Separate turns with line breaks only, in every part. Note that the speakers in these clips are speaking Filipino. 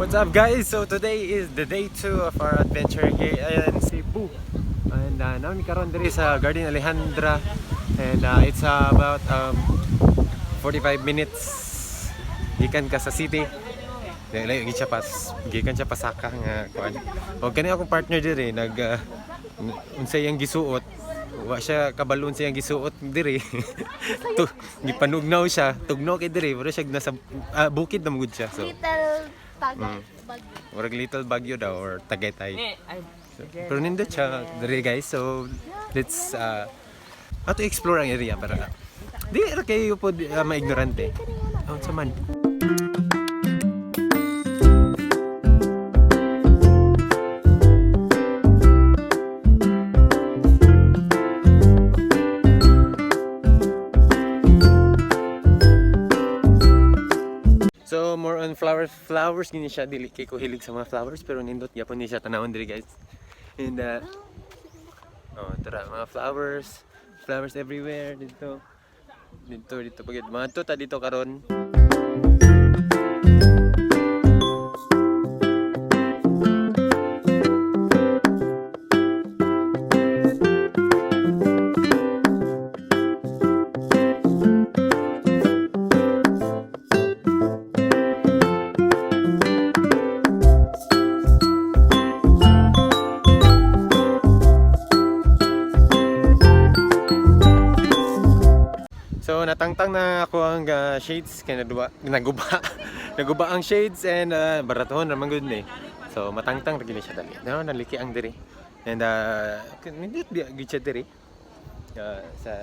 What's up guys? So today is the day 2 of our adventure here in Cebu. And namin karon diri sa Garden Alejandra. And it's about 45 minutes gikan ka sa city. Layo gikan siya pasaka nga kuan. Og kani akong partner diri unsay yang gisuot. Wa siya kabalon siyang gisuot diri. Gipanugnaw siya, tugnaw kay diri, pero siya nasa bukid na mugod siya. So Bagyo. Little Bagyo daw or Tagaytay. So, pero nindot siya diri guys. So let's how to explore ang area para di ra kayo po maignorante. Oh, saman. So more on flowers gini siya, dili kay ko hilig sa mga flowers pero nindot gyapon ni siya tanawon diri guys. And tara mga flowers everywhere dito pagid mga ta dito karon. So natangtang na ako ang shades kay naguba ang shades and baraton naman gud ni. So matangtang ra gini siya dali. Naliki ang diri. And nindot di gid siya diri. Sa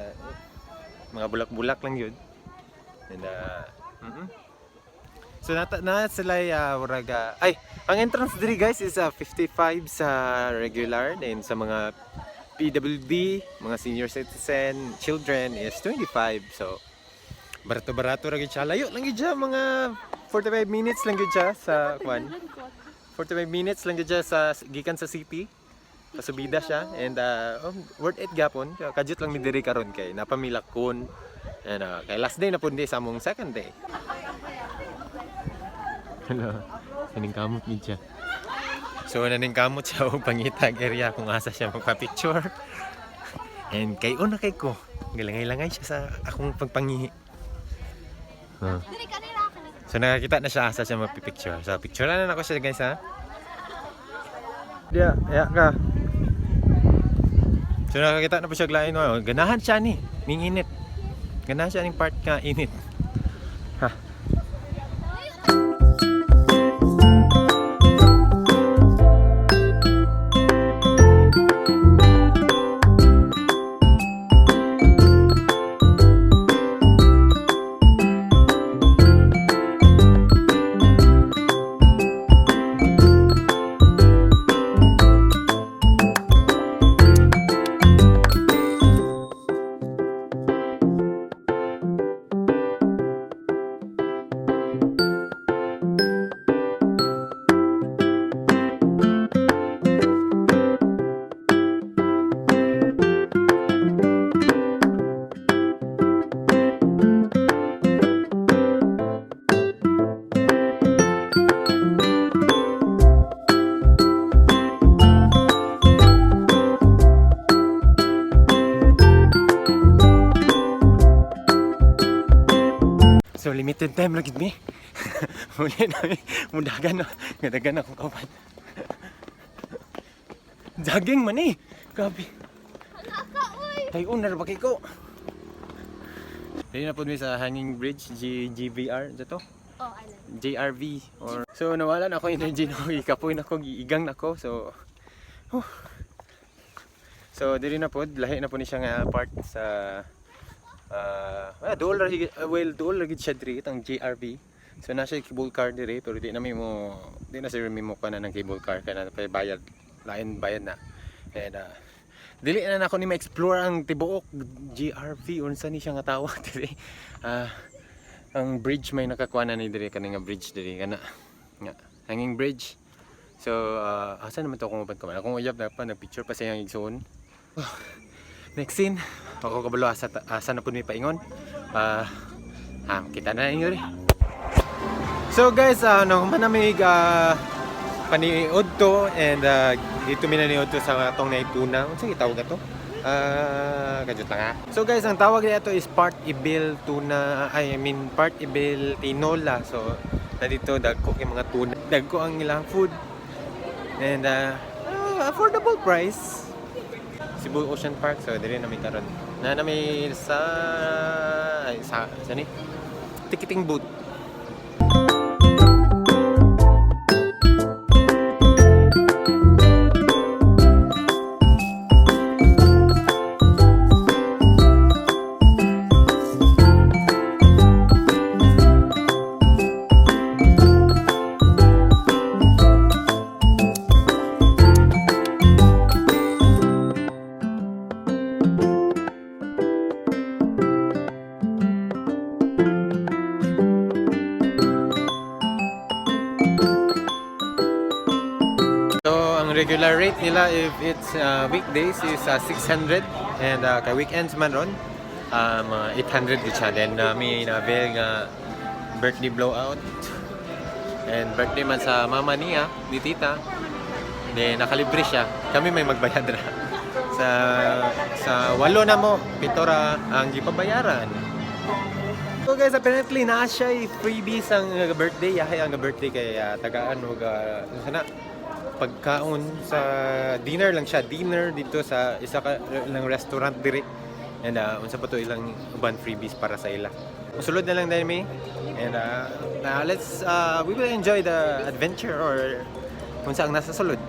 mga bulak-bulak lang yun. And so na sila ang entrance diri guys is 55 sa regular, and sa mga PWD, mga senior citizen, children is 25. So barato-barato ra gid siya. Layo lang gid siya, mga 45 minutes lang gid siya sa 45 minutes lang gid siya sa gikan sa city. Pasubida siya and worth it gapon. Kadjut lang mi diri karon kay napamilakon. And kay last day na pud sa among second day. Hello. Kining kamot gid siya. So naningkamot siya o pangitag area kung asa siya magpa-picture. And kay una kay ko, galangay-langay siya sa akong pagpangihi. So nakakita na siya asa siya magpi-picture. So picturean na ako siya guys ha. Dia, ka. So nakakita na po siya glain. Ganahan siya ni, ning init. Ganahan siya ning part nga init. Ha. So limited time lagi ni. Muli na mudagan ngadagan akong kauban. Jogging man eh. Grabe. Tayo na ra bakay ko. Dili na pud mi sa hanging bridge GVR dito. Oh, JRV or so nawala na ako energy no, ikapoy na ko, giigang na ko. So dili na pud lahi na pud ni siya nga part sa dool gid siya diri ang JRV. So na siya cable car diri pero di na sir mo kana ng cable car kana pay bayad na. And dili na nako ni ma-explore ang tibuok JRV unsa ni siya nga tawag diri. Ang bridge may nakakuha na ni diri kaning bridge diri kana nga hanging bridge. So asa naman to kung uban ko man akong uyab na pa nagpicture pa sa iyang igsoon. Next scene, ako kabalo asa na pud mi paingon. Kita na ninyo ri. So guys, manamig paniod to and dito minaniod to sa atong naituna. Unsa gitawag ato? Kadyo lang ha. So guys, ang tawag nito is part ibil tuna, part ibil tinola. So dito dagko yung mga tuna, dagko ang ilang food and affordable price. Cebu Ocean Park, so diri na may karon. Na may sa ni ticketing booth. Regular rate nila if it's weekdays is 600 and kay weekends man ron 800 gid siya. Then may na-avail nga birthday blowout and birthday man sa mama niya, ni tita. Then nakalibre siya. Kami may magbayad ra. Sa walo na mo, pitora ang gipabayaran. So guys, apparently na siya freebies ang birthday. Yahay ang birthday kay tagaan og sana pagkaon sa dinner lang siya, dinner dito sa isa ka lang restaurant dire and unsa pa to ilang uban freebies para sa ila. Musulod na lang dahil may and let's we will enjoy the adventure or unsa ang nasa sulod.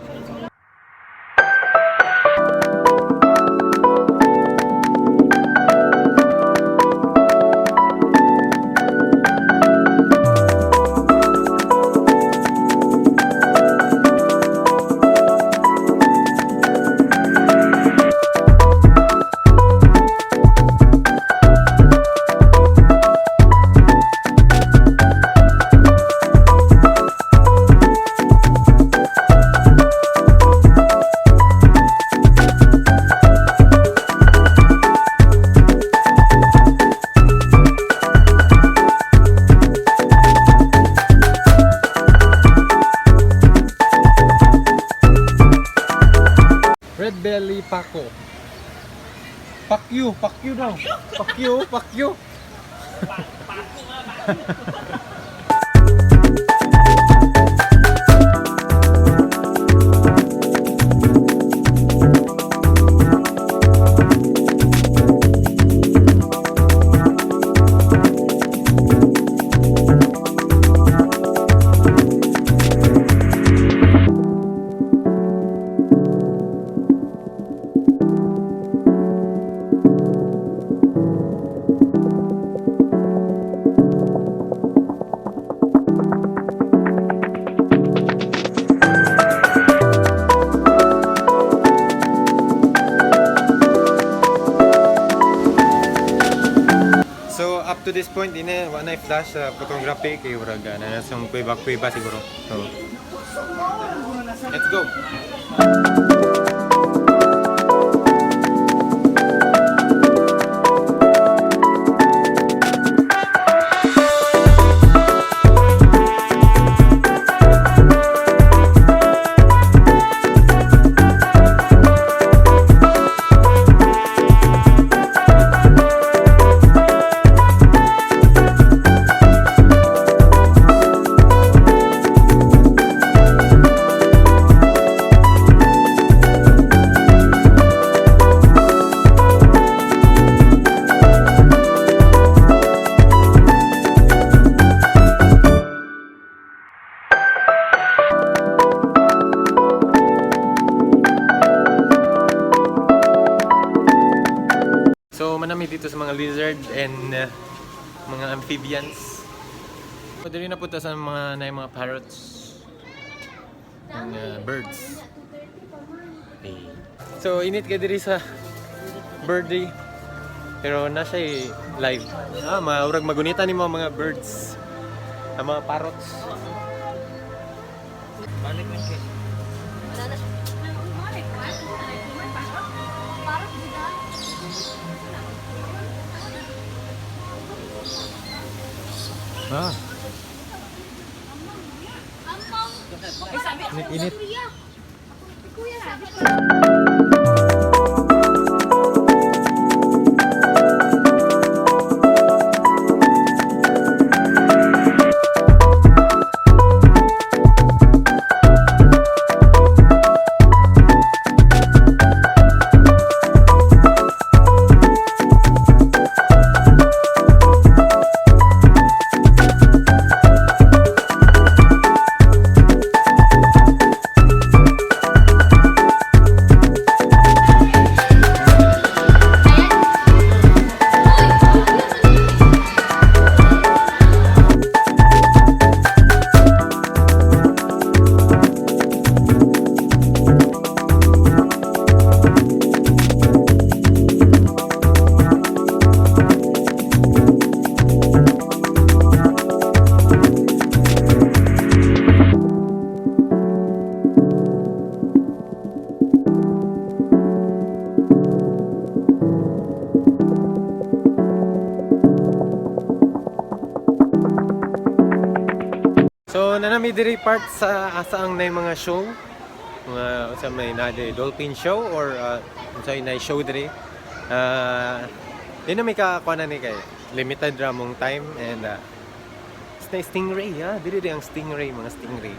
Red belly pako. Pakyu daw. Pakyu. Up to this point ine wa na flash sa photography kay urag na sa kuiba siguro. So let's go. So manami dito sa mga lizard and mga amphibians. So dili na punta sa mga parrots and birds. Okay. So init ka diri sa birthday pero na siya live. Maurag magunita ni mga birds, ang mga parrots. Balik na siya. Init-init. So nanami diri part sa asaang na mga show, mga sa may nade dolphin show or sa na show diri. Di na may kakuha ni kay limited ramong time and stingray diri ang stingray, mga stingray.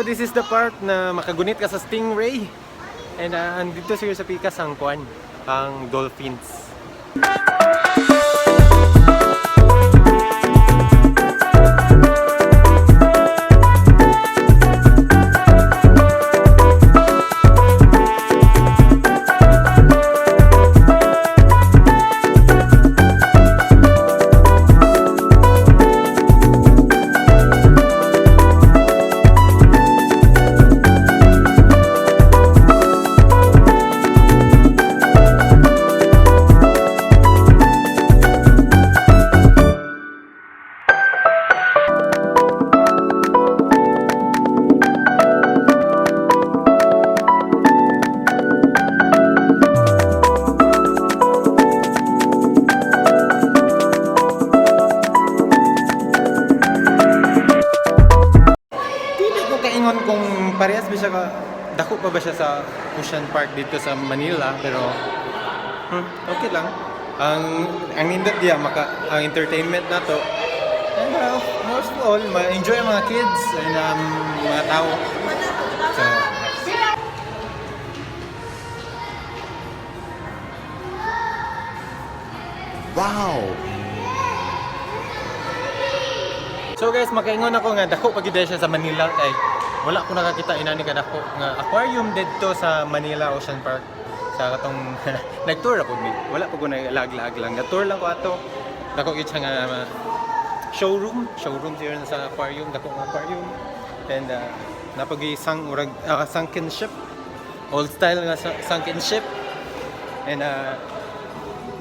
This is the part na makagunit ka sa stingray and andito siguro sa pikas ang kuan, ang dolphins. Kung parehas ba siya ka, dako pa ba siya sa Ocean Park dito sa Manila, pero okay lang. Ang nindot diya ang entertainment na to, and most of all ma-enjoy ang mga kids and mga tao. So wow. So guys, makaingon ako nga dako pag siya sa Manila kay wala ko nakakita inani ka dako nga aquarium dito sa Manila Ocean Park. Sa katong nag-tour ako mi. Wala pa ko naglag-lag lang. Na-tour lang ko ato. Dako gyud siya nga showroom siya sa aquarium, dako nga aquarium. And napagi sunken ship. Old style nga sunken ship. And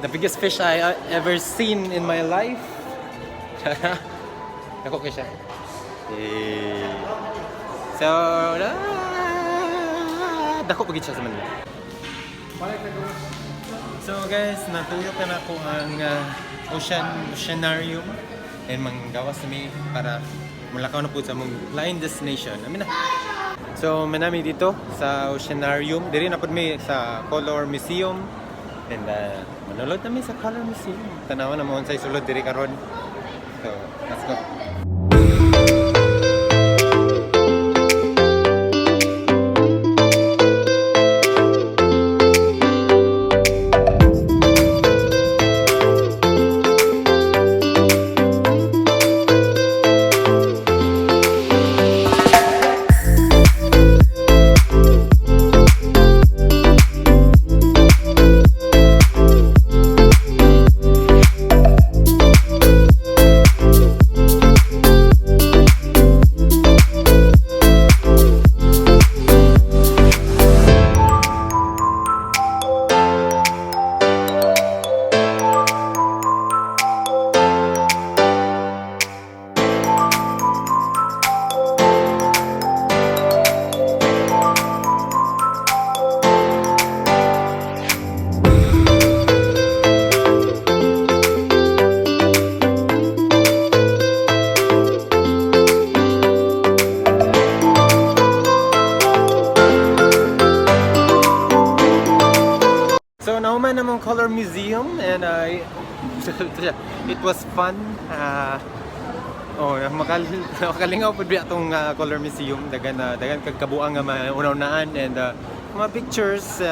the biggest fish I ever seen in my life. Dako kay siya. So, dako pagit siya sa Manila. So guys, natuyok na ako ang oceanarium and manggawas na para mulakaw na po sa mong line destination. Amin na. So, manami dito sa oceanarium. Diri na po may sa Color Museum. And manulod na sa Color Museum. Tanawan na mo sa isulod diri karon. So, let's go. Museum, and it was fun. Makalingaw pud biya atong Color Museum. Dagan kag kabuang nga mauna-unaan, and mga pictures,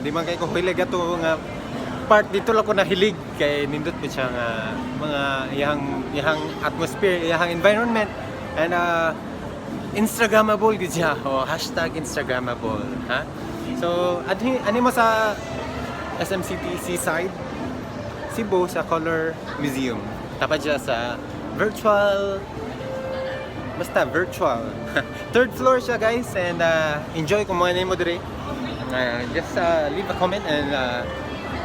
di man kay ko hilig ato nga part dito lang ko nahilig kay nindot pa siya nga mga iyang atmosphere, iyang environment, and Instagrammable gid siya, hashtag Instagrammable, ha. So ani mo sa SMCT Seaside Cebu sa Color Museum, tapad siya sa virtual third floor siya, guys, and enjoy kung mga nimo dire. Just leave a comment and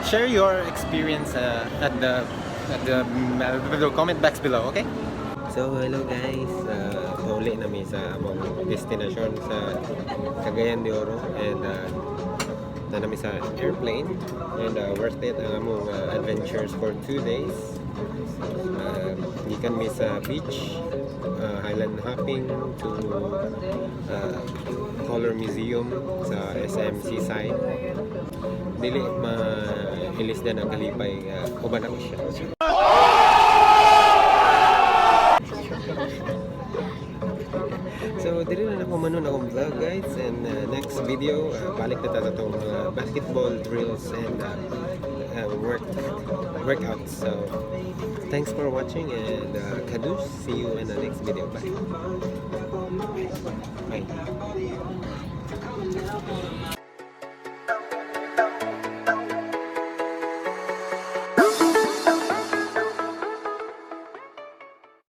share your experience at the comment box below, okay? So hello guys, uli nami sa among destination sa Cagayan de Oro, and nami sa airplane, and worth it ang among adventures for 2 days. Gikan mi sa beach, highland hopping to Color Museum sa SM Seaside. Dili ma-ilisdan ang kalipay, uban ako siya. So dili na ako manon akong vlog, guys, and next video balik na tayo itong basketball drills and workouts. So thanks for watching, and Kadus, see you in the next video. Bye.